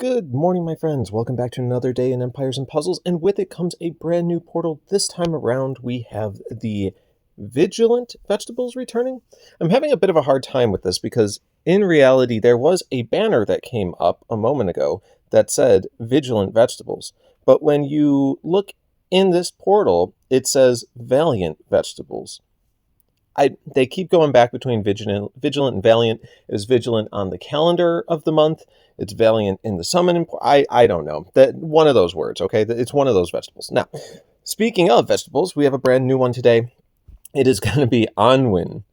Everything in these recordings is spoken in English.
Good morning, my friends. Welcome back to another day in Empires and Puzzles, and with it comes a brand new portal. This time around, we have the Vigilant Vegetables returning. I'm having a bit of a hard time with this because, in reality, there was a banner that came up a moment ago that said Vigilant Vegetables. But when you look in this portal, it says Valiant Vegetables. They keep going back between Vigilant and Valiant. It was Vigilant on the calendar of the month. It's Valiant in the summon. I don't know. One of those words, okay? It's one of those vegetables. Now, speaking of vegetables, we have a brand new one today. It is going to be Onwyn.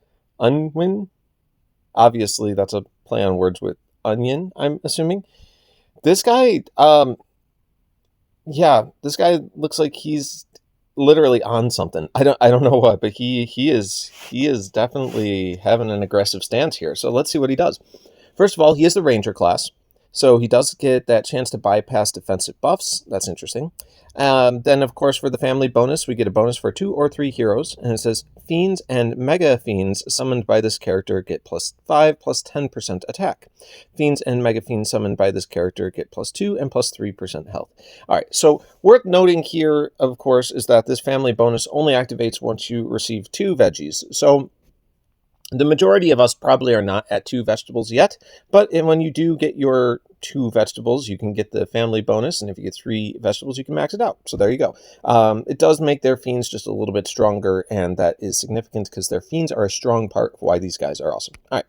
Onwyn? Obviously, that's a play on words with onion, I'm assuming. This guy, this guy looks like he's literally on something. I don't know what, but he is definitely having an aggressive stance here. So let's see what he does. First of all, he is the Ranger class, so he does get that chance to bypass defensive buffs. That's interesting. Then, of course, for the family bonus, we get a bonus for 2 or 3 heroes, and it says Fiends and Mega Fiends summoned by this character get +5 plus 10% attack. Fiends and Mega Fiends summoned by this character get +2 and +3% health. All right, so worth noting here, of course, is that this family bonus only activates once you receive 2 veggies. So the majority of us probably are not at 2 vegetables yet, but when you do get your 2 vegetables, you can get the family bonus, and if you get 3 vegetables, you can max it out. So there you go. It does make their fiends just a little bit stronger, and that is significant because their fiends are a strong part of why these guys are awesome. All right.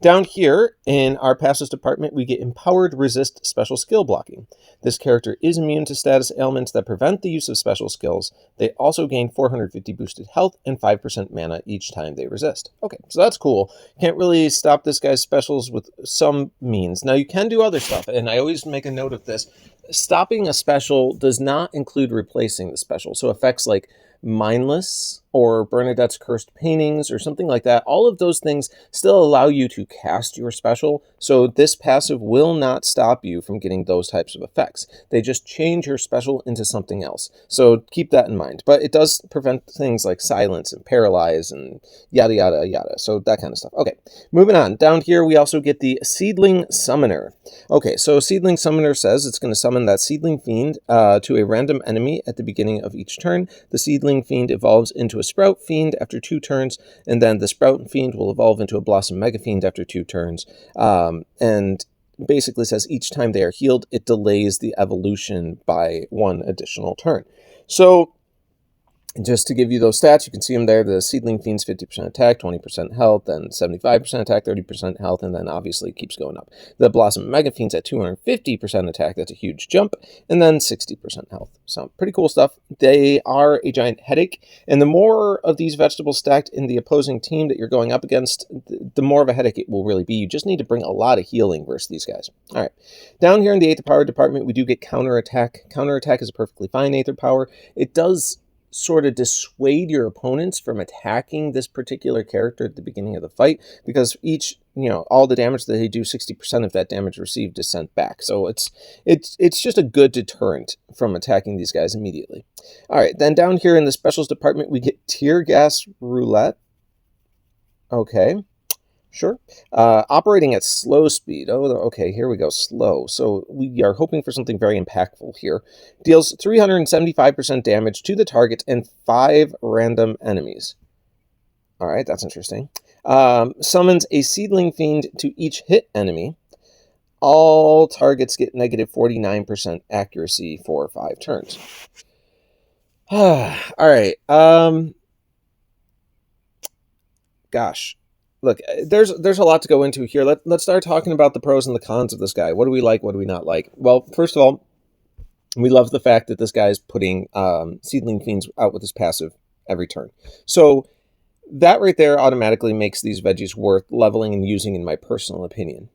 Down here in our passives department, we get Empowered Resist Special Skill Blocking. This character is immune to status ailments that prevent the use of special skills. They also gain 450 boosted health and 5% mana each time they resist. Okay, so that's cool. Can't really stop this guy's specials with some means. Now, you can do other stuff, and I always make a note of this. Stopping a special does not include replacing the special. So effects like Mindless or Bernadette's Cursed Paintings or something like that, all of those things still allow you to cast your special, so this passive will not stop you from getting those types of effects. They just change your special into something else, so keep that in mind. But it does prevent things like Silence and Paralyze and yada yada yada, so that kind of stuff. Okay, moving on. Down here we also get the Seedling Summoner. Okay, so Seedling Summoner says it's going to summon that Seedling Fiend to a random enemy at the beginning of each turn. The Seedling Fiend evolves into a Sprout Fiend after 2 turns, and then the Sprout Fiend will evolve into a Blossom Mega Fiend after 2 turns, and basically says each time they are healed, it delays the evolution by 1 additional turn. So just to give you those stats, you can see them there. The Seedling Fiend's 50% attack, 20% health, then 75% attack, 30% health, and then obviously it keeps going up. The Blossom Mega Fiend's at 250% attack, that's a huge jump, and then 60% health. So pretty cool stuff. They are a giant headache, and the more of these vegetables stacked in the opposing team that you're going up against, the more of a headache it will really be. You just need to bring a lot of healing versus these guys. All right. Down here in the Aether Power department, we do get Counterattack. Counterattack is a perfectly fine Aether Power. It does sort of dissuade your opponents from attacking this particular character at the beginning of the fight, because each, all the damage that they do, 60% of that damage received is sent back. So it's just a good deterrent from attacking these guys immediately. All right, then down here in the specials department, we get Tear Gas Roulette. Okay. Sure. Operating at slow speed. Oh, okay, here we go. Slow. So we are hoping for something very impactful here. Deals 375% damage to the target and 5 random enemies. All right, that's interesting. Summons a Seedling Fiend to each hit enemy. All targets get negative 49% accuracy for 5 turns. All right. Gosh. Look, there's a lot to go into here. Let's start talking about the pros and the cons of this guy. What do we like? What do we not like? Well, first of all, we love the fact that this guy is putting Seedling Fiends out with his passive every turn. So that right there automatically makes these veggies worth leveling and using, in my personal opinion.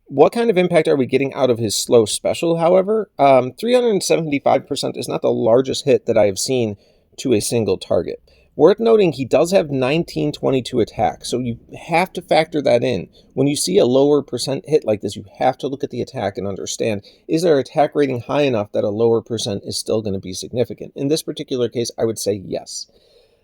What kind of impact are we getting out of his slow special, however? 375% is not the largest hit that I have seen to a single target. Worth noting, he does have 1922 attack, so you have to factor that in. When you see a lower percent hit like this, you have to look at the attack and understand, is their attack rating high enough that a lower percent is still going to be significant? In this particular case, I would say yes.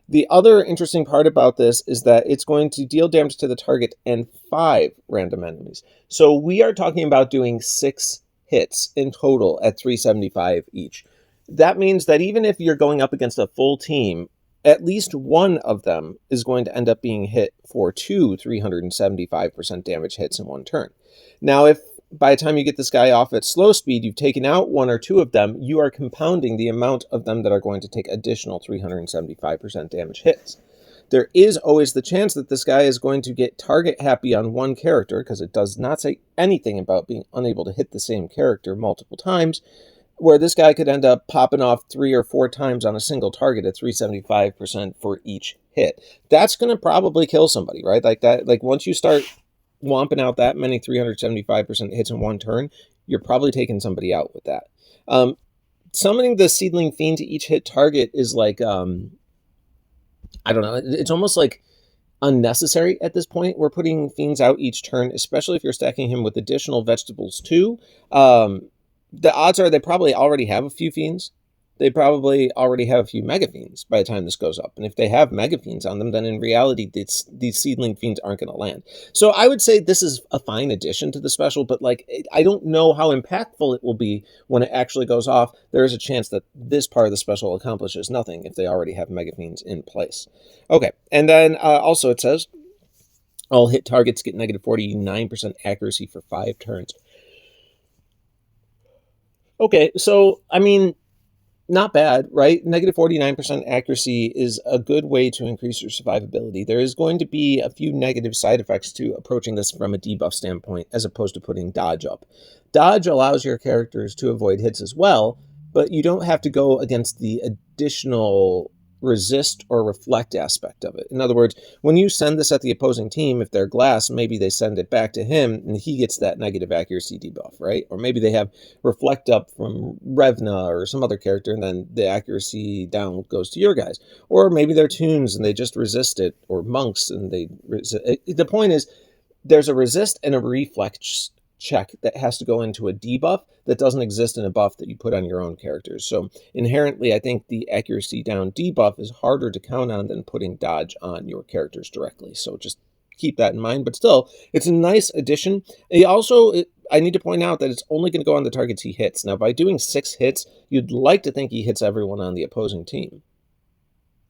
The other interesting part about this is that it's going to deal damage to the target and 5 random enemies. So we are talking about doing 6 hits in total at 375 each. That means that even if you're going up against a full team, at least one of them is going to end up being hit for 2 375% damage hits in one turn. Now, if by the time you get this guy off at slow speed, you've taken out one or two of them, you are compounding the amount of them that are going to take additional 375% damage hits. There is always the chance that this guy is going to get target happy on one character, because it does not say anything about being unable to hit the same character multiple times, where this guy could end up popping off 3 or 4 times on a single target at 375% for each hit. That's going to probably kill somebody, right? Like that. Like once you start womping out that many 375% hits in one turn, you're probably taking somebody out with that. Summoning the Seedling Fiend to each hit target is like, I don't know, it's almost like unnecessary at this point. We're putting Fiends out each turn, especially if you're stacking him with additional vegetables too. The odds are they probably already have a few Fiends. They probably already have a few Mega Fiends by the time this goes up. And if they have Mega Fiends on them, then in reality, these Seedling Fiends aren't going to land. So I would say this is a fine addition to the special, but like I don't know how impactful it will be when it actually goes off. There is a chance that this part of the special accomplishes nothing if they already have Mega Fiends in place. Okay, and then also it says, all hit targets get negative 49% accuracy for 5 turns. Okay, so, I mean, not bad, right? Negative 49% accuracy is a good way to increase your survivability. There is going to be a few negative side effects to approaching this from a debuff standpoint, as opposed to putting dodge up. Dodge allows your characters to avoid hits as well, but you don't have to go against the additional resist or reflect aspect of it. In other words, when you send this at the opposing team, if they're glass, maybe they send it back to him and he gets that negative accuracy debuff, right? Or maybe they have reflect up from Revna or some other character and then the accuracy down goes to your guys. Or maybe they're tunes and they just resist it, or monks and they resist it. The point is, there's a resist and a reflex check that has to go into a debuff that doesn't exist in a buff that you put on your own characters. So inherently, I think the accuracy down debuff is harder to count on than putting dodge on your characters directly. So just keep that in mind. But still, it's a nice addition. I need to point out that it's only going to go on the targets he hits. Now, by doing 6 hits, you'd like to think he hits everyone on the opposing team.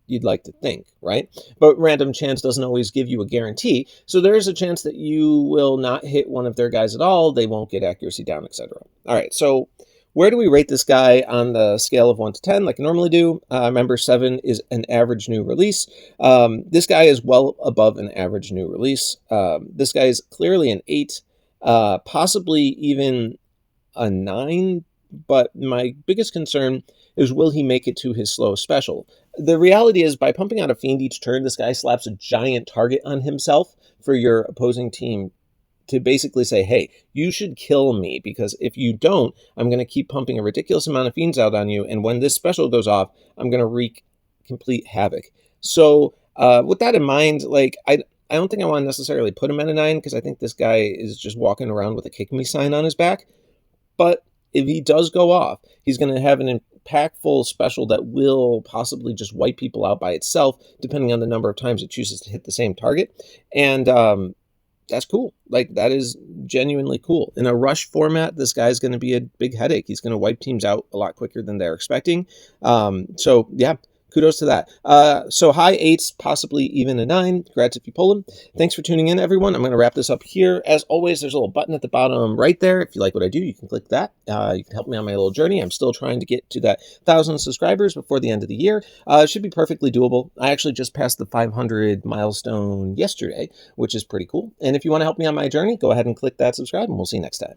You'd like to think, right? But random chance doesn't always give you a guarantee. So there is a chance that you will not hit one of their guys at all. They won't get accuracy down, etc. All right, so where do we rate this guy on the scale of 1 to 10 like I normally do? Remember, 7 is an average new release. This guy is well above an average new release. This guy is clearly an 8, possibly even a 9. But my biggest concern is, will he make it to his slow special? The reality is, by pumping out a Fiend each turn, this guy slaps a giant target on himself for your opposing team to basically say, hey, you should kill me, because if you don't, I'm going to keep pumping a ridiculous amount of Fiends out on you, and when this special goes off, I'm going to wreak complete havoc. So with that in mind, like I don't think I want to necessarily put him at a 9, because I think this guy is just walking around with a kick me sign on his back. But if he does go off, he's going to have an impactful special that will possibly just wipe people out by itself, depending on the number of times it chooses to hit the same target. And that's cool. Like, that is genuinely cool. In a rush format, this guy's going to be a big headache. He's going to wipe teams out a lot quicker than they're expecting. So, yeah. Kudos to that. So high 8s, possibly even a 9. Congrats if you pull them. Thanks for tuning in, everyone. I'm going to wrap this up here. As always, there's a little button at the bottom right there. If you like what I do, you can click that. You can help me on my little journey. I'm still trying to get to that 1,000 subscribers before the end of the year. It should be perfectly doable. I actually just passed the 500 milestone yesterday, which is pretty cool. And if you want to help me on my journey, go ahead and click that subscribe, and we'll see you next time.